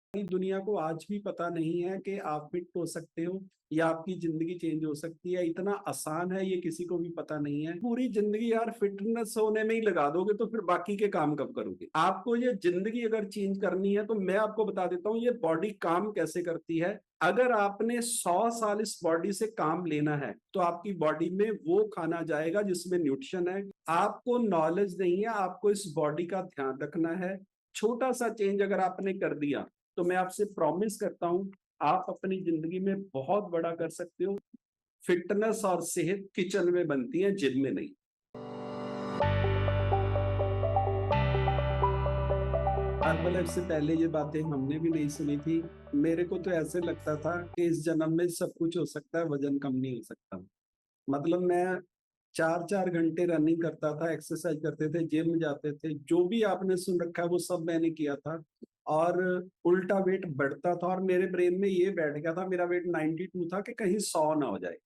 सारी दुनिया को आज भी पता नहीं है कि आप फिट हो सकते हो या आपकी जिंदगी चेंज हो सकती है। इतना आसान है, ये किसी को भी पता नहीं है। पूरी जिंदगी यार फिटनेस होने में ही लगा दोगे तो फिर बाकी के काम कब करोगे? आपको ये जिंदगी अगर चेंज करनी है तो मैं आपको बता देता हूँ ये बॉडी काम कैसे करती है। अगर आपने 100 साल इस बॉडी से काम लेना है तो आपकी बॉडी में वो खाना जाएगा जिसमें न्यूट्रिशन है। आपको नॉलेज नहीं है, आपको इस बॉडी का ध्यान रखना है। छोटा सा चेंज अगर आपने कर दिया तो मैं आपसे प्रॉमिस करता हूं आप अपनी जिंदगी में बहुत बड़ा कर सकते हो। फिटनेस और सेहत किचन में बनती है, जिम में नहीं। हर्बल से पहले ये बातें हमने भी नहीं सुनी थी। मेरे को तो ऐसे लगता था कि इस जन्म में सब कुछ हो सकता है, वजन कम नहीं हो सकता। मतलब मैं 4-4 घंटे रनिंग करता था, एक्सरसाइज करते थे, जिम जाते थे, जो भी आपने सुन रखा है वो सब मैंने किया था। और उल्टा वेट बढ़ता था और मेरे ब्रेन में ये बैठ गया था, मेरा वेट 92 था कि कहीं 100 ना हो जाए।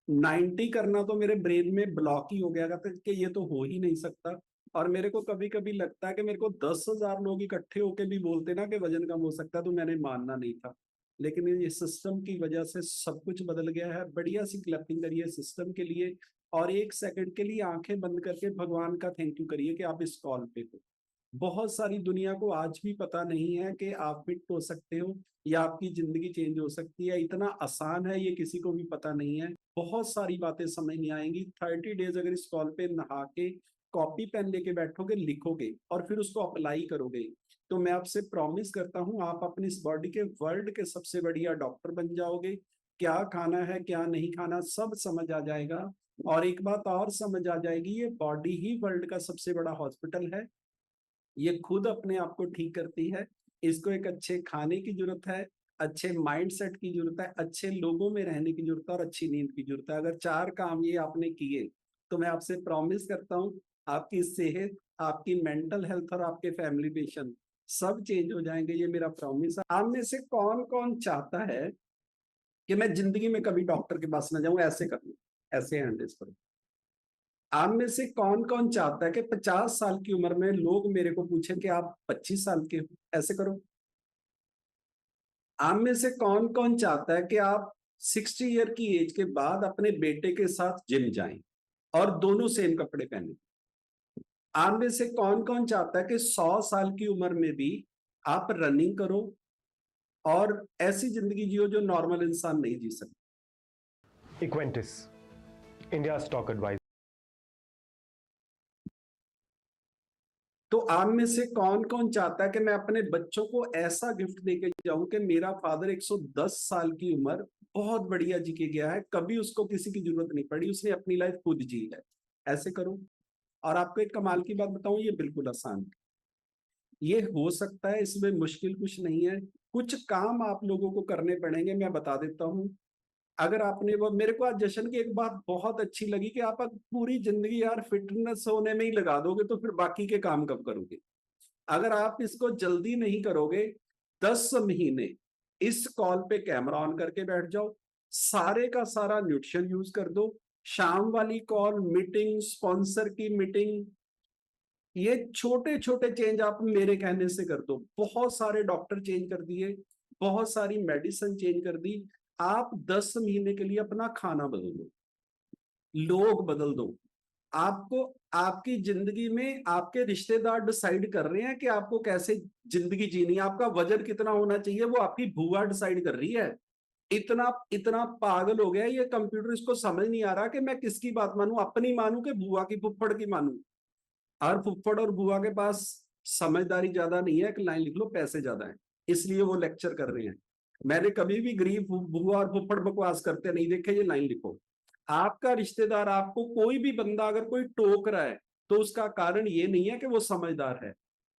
90 करना तो मेरे ब्रेन में ब्लॉक ही हो गया था कि ये तो हो ही नहीं सकता। और मेरे को कभी कभी लगता है कि मेरे को 10,000 लोग इकट्ठे होके भी बोलते ना कि वजन कम हो सकता है तो मैंने मानना नहीं था। लेकिन ये सिस्टम की वजह से सब कुछ बदल गया है। बढ़िया सी क्लैपिंग करिए सिस्टम के लिए और 1 सेकंड के लिए आंखें बंद करके भगवान का थैंक यू करिए कि आप इस कॉल पे हो। बहुत सारी दुनिया को आज भी पता नहीं है कि आप फिट हो सकते हो या आपकी जिंदगी चेंज हो सकती है। इतना आसान है, ये किसी को भी पता नहीं है। बहुत सारी बातें समझ नहीं आएंगी। 30 डेज अगर इस कॉल पे नहा के कॉपी पेन लेके बैठोगे, लिखोगे और फिर उसको अप्लाई करोगे तो मैं आपसे प्रॉमिस करता हूँ आप अपनी इस बॉडी के वर्ल्ड के सबसे बढ़िया डॉक्टर बन जाओगे। क्या खाना है क्या नहीं खाना सब समझ आ जाएगा। और एक बात और समझ आ जाएगी, ये बॉडी ही वर्ल्ड का सबसे बड़ा हॉस्पिटल है। ये खुद अपने आप को ठीक करती है। इसको एक अच्छे खाने की जरूरत है, अच्छे माइंडसेट की जरूरत है, अच्छे लोगों में रहने की जरूरत है और अच्छी नींद की जरूरत है। अगर 4 काम ये आपने किए तो मैं आपसे प्रॉमिस करता हूँ आपकी सेहत, आपकी मेंटल हेल्थ और आपके फैमिली रिलेशन सब चेंज हो जाएंगे। ये मेरा प्रॉमिस है। आप में से कौन कौन चाहता है कि मैं जिंदगी में कभी डॉक्टर के पास ना जाऊं? ऐसे कर लूं, ऐसे हैंड रेज करो। आप में से कौन कौन चाहता है कि 50 साल की उम्र में लोग मेरे को पूछे कि आप 25 साल के हो? ऐसे करो। आप में से कौन कौन चाहता है कि आप 60 ईयर की एज के बाद अपने बेटे के साथ जिम जाएं और दोनों सेम कपड़े पहने? आप में से कौन कौन चाहता है कि 100 साल की उम्र में भी आप रनिंग करो और ऐसी जिंदगी जियो जो नॉर्मल इंसान नहीं जी सकता? Equentis, India's stock advisor. तो आप में से कौन कौन चाहता है कि मैं अपने बच्चों को ऐसा गिफ्ट देके जाऊं कि मेरा फादर 110 साल की उम्र बहुत बढ़िया जी के गया है, कभी उसको किसी की जरूरत नहीं पड़ी, उसने अपनी लाइफ खुद जी है? ऐसे करूं। और आपको एक कमाल की बात बताऊं, ये बिल्कुल आसान है, ये हो सकता है, इसमें मुश्किल कुछ नहीं है। कुछ काम आप लोगों को करने पड़ेंगे, मैं बता देता हूं। अगर आपने वो, मेरे को आज जशन की एक बात बहुत अच्छी लगी कि आप अगर पूरी जिंदगी यार फिटनेस होने में ही लगा दोगे तो फिर बाकी के काम कब करोगे? अगर आप इसको जल्दी नहीं करोगे, 10 महीने इस कॉल पे कैमरा ऑन करके बैठ जाओ, सारे का सारा न्यूट्रिशन यूज कर दो। शाम वाली कॉल, मीटिंग, स्पॉन्सर की मीटिंग, ये छोटे छोटे चेंज आप मेरे कहने से कर दो। बहुत सारे डॉक्टर चेंज कर दिए, बहुत सारी मेडिसिन चेंज कर दी। आप 10 महीने के लिए अपना खाना बदल दो, लोग बदल दो। आपको आपकी जिंदगी में आपके रिश्तेदार डिसाइड कर रहे हैं कि आपको कैसे जिंदगी जीनी है, आपका वजन कितना होना चाहिए वो आपकी बुआ डिसाइड कर रही है। इतना इतना पागल हो गया ये कंप्यूटर, इसको समझ नहीं आ रहा कि मैं किसकी बात मानूं, अपनी मानूं कि बुआ की, फुफ्फड़ की मानूं। और फुफ्फड़ और बुआ के पास समझदारी ज्यादा नहीं है, एक लाइन लिख लो, पैसे ज्यादा है, इसलिए वो लेक्चर कर रहे हैं। मैंने कभी भी गरीब बुआ और फुफ्फड़ बकवास करते नहीं देखे। ये लाइन लिखो। आपका रिश्तेदार, आपको कोई भी बंदा अगर कोई टोक रहा है तो उसका कारण ये नहीं है कि वो समझदार है।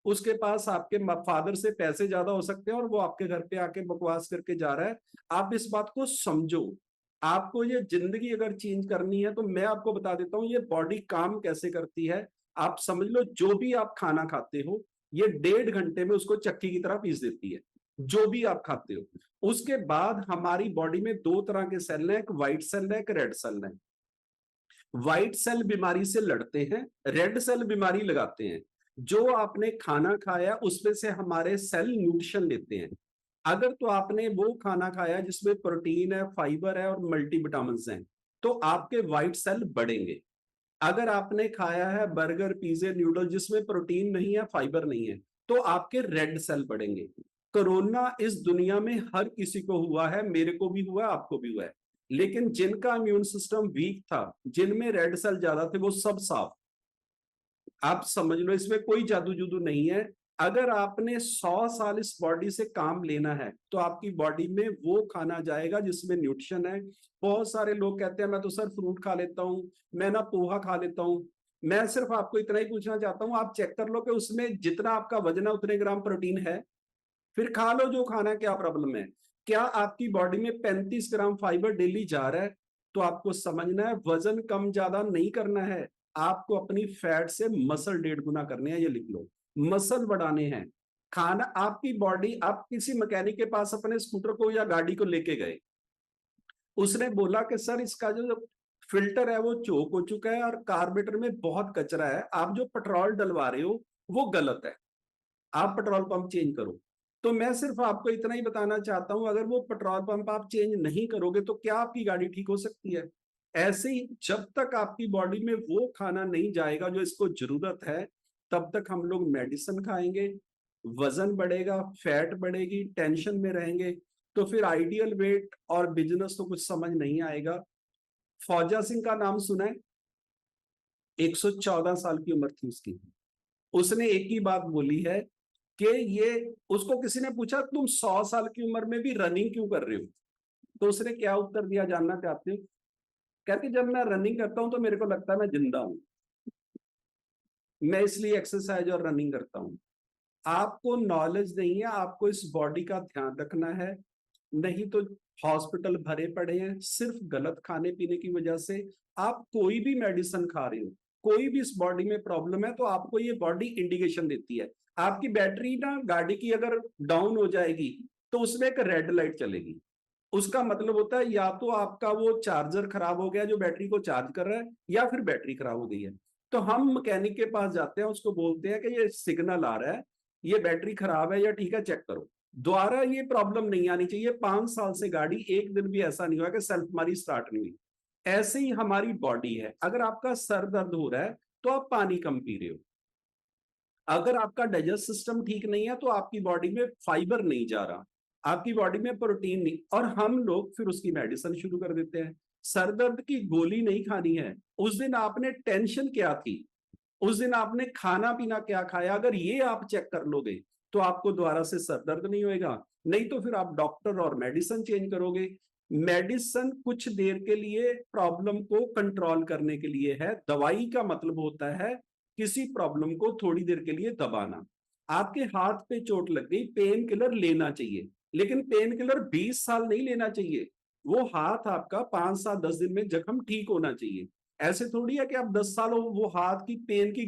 उसके पास आपके फादर से पैसे ज्यादा हो सकते हैं और वो आपके घर पे आके बकवास करके जा रहा है। आप इस बात को समझो। आपको ये जिंदगी अगर चेंज करनी है तो मैं आपको बता देता हूँ ये बॉडी काम कैसे करती है। आप समझ लो, जो भी आप खाना खाते हो ये 1.5 घंटे में उसको चक्की की तरह पीस देती है, जो भी आप खाते हो। उसके बाद हमारी बॉडी में 2 तरह के सेल हैं, एक व्हाइट सेल है, एक रेड सेल है। व्हाइट सेल बीमारी से लड़ते हैं, रेड सेल बीमारी लगाते हैं। जो आपने खाना खाया उसमें से हमारे सेल न्यूट्रिशन लेते हैं। अगर तो आपने वो खाना खाया जिसमें प्रोटीन है, फाइबर है और मल्टीविटामिन हैं, तो आपके व्हाइट सेल बढ़ेंगे। अगर आपने खाया है बर्गर, पिज़्ज़ा, नूडल जिसमें प्रोटीन नहीं है, फाइबर नहीं है, तो आपके रेड सेल बढ़ेंगे। कोरोना इस दुनिया में हर किसी को हुआ है, मेरे को भी हुआ है, आपको भी हुआ है। लेकिन जिनका इम्यून सिस्टम वीक था, जिनमें रेड सेल ज्यादा थे, वो सब साफ। आप समझ लो, इसमें कोई जादू जुदू नहीं है। अगर आपने 100 साल इस बॉडी से काम लेना है, तो आपकी बॉडी में वो खाना जाएगा जिसमें न्यूट्रिशन है। बहुत सारे लोग कहते हैं मैं तो सर फ्रूट खा लेता हूँ, मैं ना पोहा खा लेता हूँ। मैं सिर्फ आपको इतना ही पूछना चाहता हूँ, आप चेक कर लो कि उसमें जितना आपका वजन है उतने ग्राम प्रोटीन है। फिर खा लो जो खाना है, क्या प्रॉब्लम है? क्या आपकी बॉडी में 35 ग्राम फाइबर डेली जा रहा है? तो आपको समझना है, वजन कम ज्यादा नहीं करना है, आपको अपनी फैट से मसल 1.5 गुना करने हैं, ये लिख लो। मसल बढ़ाने हैं। खाना आपकी बॉडी, आप किसी मैकेनिक के पास अपने स्कूटर को या गाड़ी को लेके गए, उसने बोला कि सर इसका जो फिल्टर है वो चोक हो चुका है और कार्बोरेटर में बहुत कचरा है, आप जो पेट्रोल डलवा रहे हो वो गलत है, आप पेट्रोल पंप चेंज करो। तो मैं सिर्फ आपको इतना ही बताना चाहता हूं, अगर वो पेट्रोल पंप आप चेंज नहीं करोगे तो क्या आपकी गाड़ी ठीक हो सकती है? ऐसे ही जब तक आपकी बॉडी में वो खाना नहीं जाएगा जो इसको जरूरत है, तब तक हम लोग मेडिसिन खाएंगे, वजन बढ़ेगा, फैट बढ़ेगी, टेंशन में रहेंगे। तो फिर आइडियल वेट और बिजनेस तो कुछ समझ नहीं आएगा। फौजा सिंह का नाम सुना है? 114 साल की उम्र थी उसकी। उसने एक ही बात बोली है कि ये, उसको किसी ने पूछा तुम 100 साल की उम्र में भी रनिंग क्यों कर रहे हो? तो उसने क्या उत्तर दिया जानना चाहते हो? कहते जब मैं रनिंग करता हूं तो मेरे को लगता है मैं जिंदा हूं, मैं इसलिए एक्सरसाइज और रनिंग करता हूं। आपको नॉलेज नहीं है, आपको इस बॉडी का ध्यान रखना है, नहीं तो हॉस्पिटल भरे पड़े हैं सिर्फ गलत खाने पीने की वजह से। आप कोई भी मेडिसिन खा रहे हो, कोई भी इस बॉडी में प्रॉब्लम है, तो आपको ये बॉडी इंडिकेशन देती है। आपकी बैटरी ना गाड़ी की अगर डाउन हो जाएगी, तो उसमें एक रेड लाइट चलेगी। उसका मतलब होता है या तो आपका वो चार्जर खराब हो गया जो बैटरी को चार्ज कर रहा है, या फिर बैटरी खराब हो गई है। तो हम मैकेनिक के पास जाते हैं, उसको बोलते हैं कि ये सिग्नल आ रहा है, ये बैटरी खराब है या ठीक है, चेक करो। दोबारा ये प्रॉब्लम नहीं आनी चाहिए। 5 साल से गाड़ी एक दिन भी ऐसा नहीं हुआ कि सेल्फ हमारी स्टार्ट नहीं हुई। ऐसे ही हमारी बॉडी है, अगर आपका सर दर्द हो रहा है तो आप पानी कम पी रहे हो। अगर आपका डाइजेस्ट सिस्टम ठीक नहीं है तो आपकी बॉडी में फाइबर नहीं जा रहा, आपकी बॉडी में प्रोटीन नहीं, और हम लोग फिर उसकी मेडिसिन शुरू कर देते हैं। सर दर्द की गोली नहीं खानी है, उस दिन आपने टेंशन क्या थी, उस दिन आपने खाना पीना क्या खाया, अगर ये आप चेक कर लोगे तो आपको दोबारा से सर दर्द नहीं होएगा। नहीं तो फिर आप डॉक्टर और मेडिसिन चेंज करोगे। मेडिसिन कुछ देर के लिए प्रॉब्लम को कंट्रोल करने के लिए है, दवाई का मतलब होता है किसी प्रॉब्लम को थोड़ी देर के लिए दबाना। आपके हाथ पे चोट लग गई, पेन किलर लेना चाहिए, लेकिन पेन किलर 20 साल नहीं लेना चाहिए। वो हाथ आपका 5 7 10 दिन में जख्म ठीक होना चाहिए। ऐसे थोड़ी है कि आप 10 साल हो वो हाथ की पेन की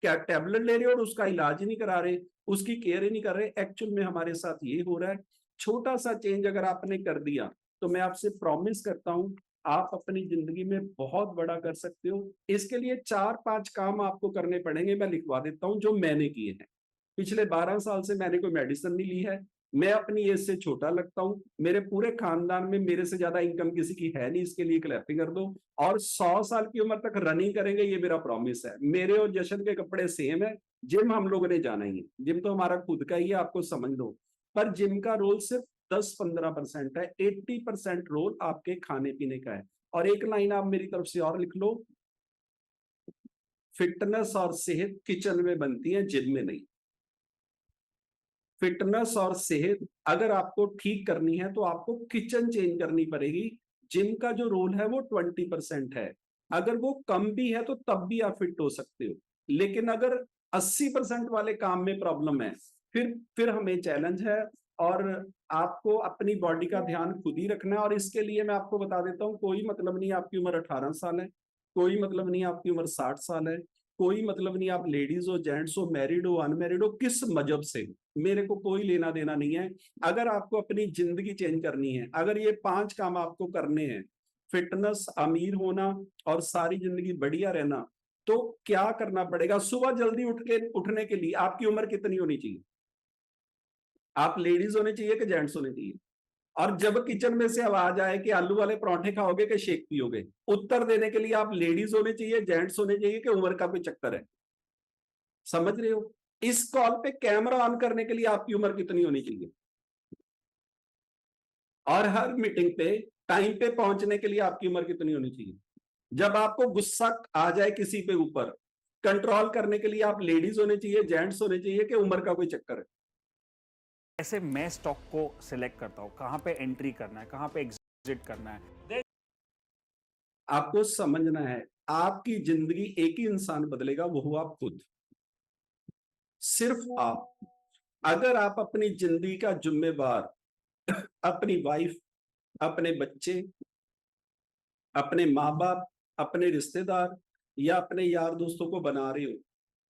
क्या टैबलेट ले रहे हो और उसका इलाज ही नहीं करा रहे, उसकी केयर ही नहीं कर रहे। एक्चुअल में हमारे साथ ये हो रहा है। छोटा सा चेंज अगर आपने कर दिया, तो मैं आपसे प्रॉमिस करता हूं आप अपनी जिंदगी में बहुत बड़ा कर सकते हो। इसके लिए 4 5 काम आपको करने पड़ेंगे, मैं लिखवा देता हूं जो मैंने किए हैं। पिछले 12 साल से मैंने कोई मेडिसिन नहीं ली है, मैं अपनी एज से छोटा लगता हूं, मेरे पूरे खानदान में मेरे से ज्यादा इनकम किसी की है नहीं, इसके लिए क्लैपिंग कर दो। और 100 साल की उम्र तक रनिंग करेंगे, ये मेरा प्रॉमिस है। मेरे और जशन के कपड़े सेम है, जिम हम लोगों ने जाना ही है, जिम तो हमारा खुद का ही है, आपको समझ लो। पर जिम का रोल सिर्फ 10 15% है, 80% रोल आपके खाने पीने का है। और एक लाइन आप मेरी तरफ से और लिख लो, फिटनेस और सेहत किचन में बनती है, जिम में नहीं। फिटनेस और सेहत अगर आपको ठीक करनी है तो आपको किचन चेंज करनी पड़ेगी। जिम का जो रोल है वो 20% है, अगर वो कम भी है तो तब भी आप फिट हो सकते हो। लेकिन अगर 80% वाले काम में प्रॉब्लम है, फिर हमें चैलेंज है। और आपको अपनी बॉडी का ध्यान खुद ही रखना है। और इसके लिए मैं आपको बता देता हूँ, कोई मतलब नहीं आपकी उम्र 18 साल है, कोई मतलब नहीं आपकी उम्र 60 साल है, कोई मतलब नहीं आप लेडीज हो, जेंट्स हो, मैरिड हो, अनमैरिड हो, किस मजहब से हो, मेरे को कोई लेना देना नहीं है। अगर आपको अपनी जिंदगी चेंज करनी है, अगर ये 5 काम आपको करने हैं, फिटनेस, अमीर होना और सारी जिंदगी बढ़िया रहना, तो क्या करना पड़ेगा? सुबह जल्दी उठने के लिए आपकी उम्र कितनी होनी चाहिए? आप लेडीज होने चाहिए कि जेंट्स होने चाहिए? और जब किचन में से आवाज आए कि आलू वाले परांठे खाओगे कि शेक पियोगे, उत्तर देने के लिए आप लेडीज होने चाहिए, जेंट्स होने चाहिए कि उम्र का कोई चक्कर है? समझ रहे हो? इस कॉल पे कैमरा ऑन करने के लिए आपकी उम्र कितनी होनी चाहिए? और हर मीटिंग पे टाइम पे पहुंचने के लिए आपकी उम्र कितनी होनी चाहिए? जब आपको गुस्सा आ जाए किसी पे ऊपर, कंट्रोल करने के लिए आप लेडीज होने चाहिए, जेंट्स होने चाहिए कि उम्र का कोई चक्कर है? कैसे मैं स्टॉक को सिलेक्ट करता हूँ, कहाँ पे एंट्री करना है, कहाँ पे एग्जिट करना है। आपको समझना है, आपकी जिंदगी एक ही इंसान बदलेगा, वो हो आप खुद, सिर्फ आप। अगर आप अपनी जिंदगी का जिम्मेवार अपनी वाइफ, अपने बच्चे, अपने माँ बाप, अपने रिश्तेदार या अपने यार दोस्तों को बना रहे हो,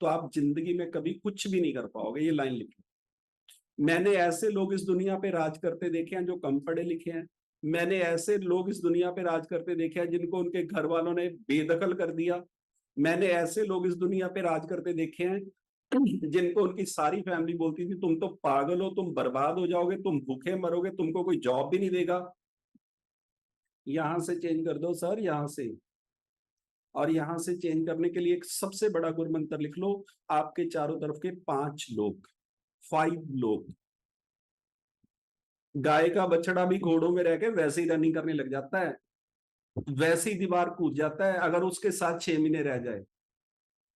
तो आप जिंदगी में कभी कुछ भी नहीं कर पाओगे। ये लाइन लिखो। मैंने ऐसे लोग इस दुनिया पे राज करते देखे हैं जो कम पढ़े लिखे हैं। मैंने ऐसे लोग इस दुनिया पे राज करते देखे हैं जिनको उनके घर वालों ने बेदखल कर दिया। मैंने ऐसे लोग इस दुनिया पे राज करते देखे हैं जिनको उनकी सारी फैमिली बोलती थी तुम तो पागल हो, तुम बर्बाद हो जाओगे, तुम भूखे मरोगे, तुमको कोई जॉब भी नहीं देगा। यहां से चेंज कर दो सर, यहां से। और यहां से चेंज करने के लिए एक सबसे बड़ा गुरु मंत्र लिख लो। आपके चारों तरफ के 5 लोग, 5 लोग। गाय का बछड़ा भी घोड़ों में रह के वैसे ही रनिंग करने लग जाता है, वैसे ही दीवार कूद जाता है अगर उसके साथ 6 महीने रह जाए।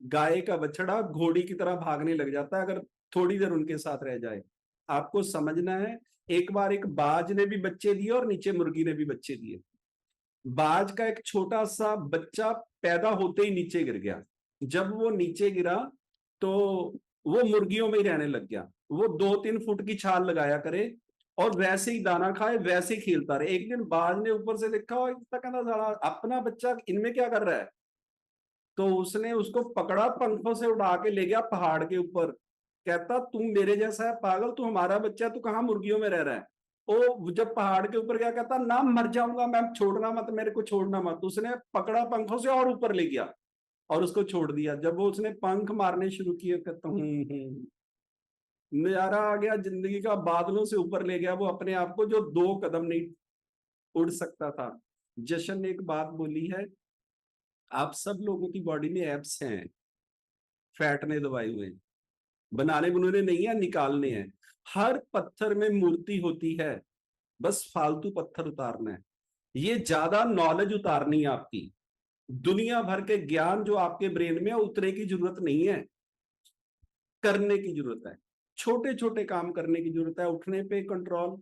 गाय का बछड़ा घोड़ी की तरह भागने लग जाता है अगर थोड़ी देर उनके साथ रह जाए। आपको समझना है, एक बार एक बाज ने भी बच्चे दिए और नीचे मुर्गी ने भी बच्चे दिए। बाज का एक छोटा सा बच्चा पैदा होते ही नीचे गिर गया। जब वो नीचे गिरा तो वो मुर्गियों में ही रहने लग गया। वो 2-3 फुट की छाल लगाया करे और वैसे ही दाना खाए, वैसे ही खेलता रहे। एक दिन बाज ने ऊपर से देखा और कहना साला अपना बच्चा इनमें क्या कर रहा है, तो उसने उसको पकड़ा, पंखों से उड़ा के ले गया पहाड़ के ऊपर। कहता तू मेरे जैसा है पागल, तू हमारा बच्चा, तू कहाँ मुर्गियों में रह रहा है। ओ जब पहाड़ के ऊपर गया कहता ना मर जाऊंगा मैं, छोड़ना मत मेरे को, छोड़ना मत। उसने पकड़ा पंखों से और ऊपर ले गया और उसको छोड़ दिया। जब वो उसने पंख मारने शुरू किए, कहता नजारा आ गया जिंदगी का, बादलों से ऊपर ले गया वो अपने आप को, जो 2 कदम नहीं उड़ सकता था। जशन ने एक बात बोली है, आप सब लोगों की बॉडी में एब्स हैं, फैट ने दबाए हुए, बनाने बुनाने नहीं है, निकालने हैं। हर पत्थर में मूर्ति होती है, बस फालतू पत्थर उतारना है। ये ज्यादा नॉलेज उतारनी है आपकी। दुनिया भर के ज्ञान जो आपके ब्रेन में है उतने की जरूरत नहीं है, करने की जरूरत है। छोटे छोटे काम करने की जरूरत है। उठने पे कंट्रोल,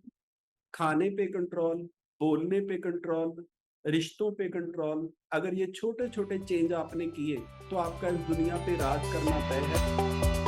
खाने पे कंट्रोल, बोलने पे कंट्रोल, रिश्तों पे कंट्रोल। अगर ये छोटे छोटे चेंज आपने किए तो आपका इस दुनिया पे राज करना तय है।